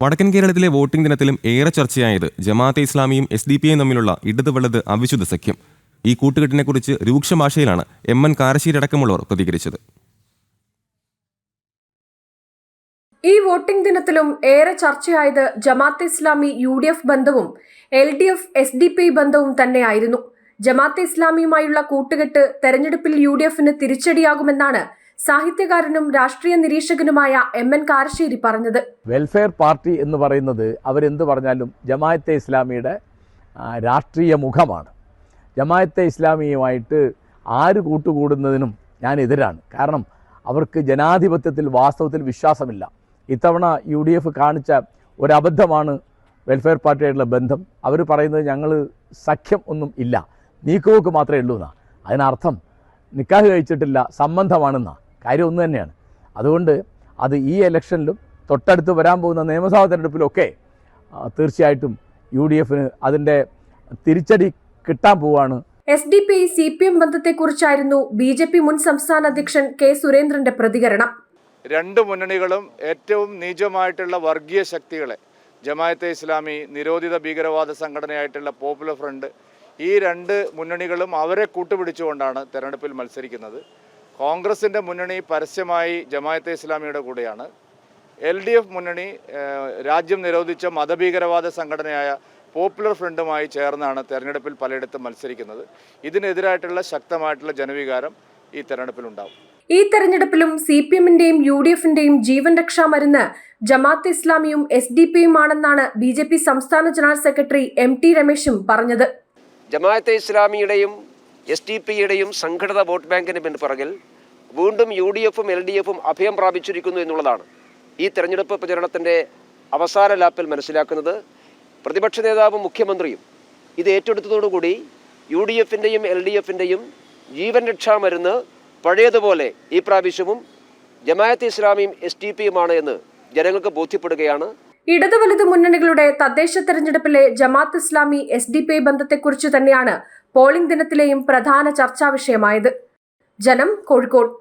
വടക്കൻ കേരളത്തിലെ വോട്ടിംഗ് ദിനത്തിലും ഏറെ ചർച്ചയായത് ജമാഅത്തെ ഇസ്ലാമിയും SDP-യും തമ്മിലുള്ള ഇടത് വലത് അവിശുദ്ധ സഖ്യം. ഈ കൂട്ടുകെട്ടിനെക്കുറിച്ച് രൂക്ഷ ഭാഷയിലാണ് MN കാരശ്ശേരി അടക്കമുള്ളവർ പ്രതികരിച്ചത്. ഈ വോട്ടിംഗ് ദിനത്തിലും ഏറെ ചർച്ചയായത് ജമാഅത്തെ ഇസ്ലാമി UDF ബന്ധവും LDF SDP ബന്ധവും തന്നെയായിരുന്നു. ജമാഅത്തെ ഇസ്ലാമിയുമായുള്ള കൂട്ടുകെട്ട് തെരഞ്ഞെടുപ്പിൽ UDF-ന് തിരിച്ചടിയാകുമെന്നാണ് സാഹിത്യകാരനും രാഷ്ട്രീയ നിരീക്ഷകനുമായ MN കാരശ്ശേരി പറഞ്ഞത്. വെൽഫെയർ പാർട്ടി എന്ന് പറയുന്നത് അവരെന്ത് പറഞ്ഞാലും ജമാഅത്തെ ഇസ്ലാമിയുടെ രാഷ്ട്രീയ മുഖമാണ്. ജമാഅത്തെ ഇസ്ലാമിയുമായിട്ട് ആര് കൂട്ടുകൂടുന്നതിനും ഞാൻ എതിരാണ്. കാരണം അവർക്ക് ജനാധിപത്യത്തിൽ വാസ്തവത്തിൽ വിശ്വാസമില്ല. ഇത്തവണ UDF കാണിച്ച ഒരബദ്ധമാണ് വെൽഫെയർ പാർട്ടിയായിട്ടുള്ള ബന്ധം. അവർ പറയുന്നത് ഞങ്ങൾ സഖ്യം ഒന്നും ഇല്ല, നീക്കുപോക്ക് മാത്രമേ ഉള്ളൂ എന്നാണ്. അതിനർത്ഥം നിക്കാഹ് കഴിച്ചിട്ടില്ല, സംബന്ധമാണെന്നാണ്. കാര്യം ഒന്ന് തന്നെയാണ്. അതുകൊണ്ട് അത് ഈ ഇലക്ഷനിലും തൊട്ടടുത്ത് വരാൻ പോകുന്ന നിയമസഭാ തെരഞ്ഞെടുപ്പിലൊക്കെ തീർച്ചയായിട്ടും UDF-ന് അതിൻ്റെ തിരിച്ചടി കിട്ടാൻ പോവുകയാണ്. SDP CPM ബന്ധത്തെക്കുറിച്ചായിരുന്നു BJP മുൻ സംസ്ഥാന അധ്യക്ഷൻ K സുരേന്ദ്രന്റെ പ്രതികരണം. രണ്ട് മുന്നണികളും ഏറ്റവും നീചമായിട്ടുള്ള വർഗീയ ശക്തികളെ, ജമാഅത്തെ ഇസ്ലാമി, നിരോധിത ഭീകരവാദ സംഘടനയായിട്ടുള്ള പോപ്പുലർ ഫ്രണ്ട്, ഈ രണ്ട് മുന്നണികളും അവരെ കൂട്ടുപിടിച്ചുകൊണ്ടാണ് തെരഞ്ഞെടുപ്പിൽ മത്സരിക്കുന്നത്. കോൺഗ്രസിൻ്റെ മുന്നണി പരസ്യമായി ജമാഅത്തെ ഇസ്ലാമിയുടെ കൂടെയാണ്. LDF മുന്നണി രാജ്യം നിരോധിച്ച മതഭീകരവാദ സംഘടനയായ പോപ്പുലർ ഫ്രണ്ടുമായി ചേർന്നാണ് തെരഞ്ഞെടുപ്പിൽ പലയിടത്തും മത്സരിക്കുന്നത്. ഇതിനെതിരായിട്ടുള്ള ശക്തമായിട്ടുള്ള ജനവികാരം ഈ തെരഞ്ഞെടുപ്പിലുണ്ടാവും. ഈ തെരഞ്ഞെടുപ്പിലും CPM-ന്റെയും UDF-ന്റെയും ജീവൻ രക്ഷാ മരുന്ന് ജമാഅത്തെ ഇസ്ലാമിയും SDP-യും ആണെന്നാണ് BJP സംസ്ഥാന ജനറൽ സെക്രട്ടറി MT രമേശും പറഞ്ഞത്. ജമാഅത്തെ ഇസ്ലാമിയുടെയും SDP-യുടെയും സംഘടിത വോട്ട് ബാങ്കിന് പിൻപുറകിൽ വീണ്ടും UDF-ഉം LDF-ഉം അഭയം പ്രാപിച്ചിരിക്കുന്നു എന്നുള്ളതാണ് ഈ തെരഞ്ഞെടുപ്പ് പ്രചരണത്തിൻ്റെ അവസാന ലാപ്പിൽ മനസ്സിലാക്കുന്നത്. പ്രതിപക്ഷ നേതാവും മുഖ്യമന്ത്രിയും ഇത് ഏറ്റെടുത്തതോടുകൂടി UDF-ന്റെയും LDF-ന്റെയും ജീവൻ രക്ഷാ മരുന്ന് പഴയതുപോലെ ഈ പ്രാവശ്യവും ജമാഅത്തെ ഇസ്ലാമിയും SDP-യുമാണ് എന്ന് ജനങ്ങൾക്ക് ബോധ്യപ്പെടുകയാണ്. ഇടതു വലതു മുന്നണികളുടെ തദ്ദേശ തെരഞ്ഞെടുപ്പിലെ ജമാഅത്ത് ഇസ്ലാമി SDP ബന്ധത്തെക്കുറിച്ച് തന്നെയാണ് പോളിംഗ് ദിനത്തിലെയും പ്രധാന ചർച്ചാ വിഷയമായത്. ജനം, കോഴിക്കോട്.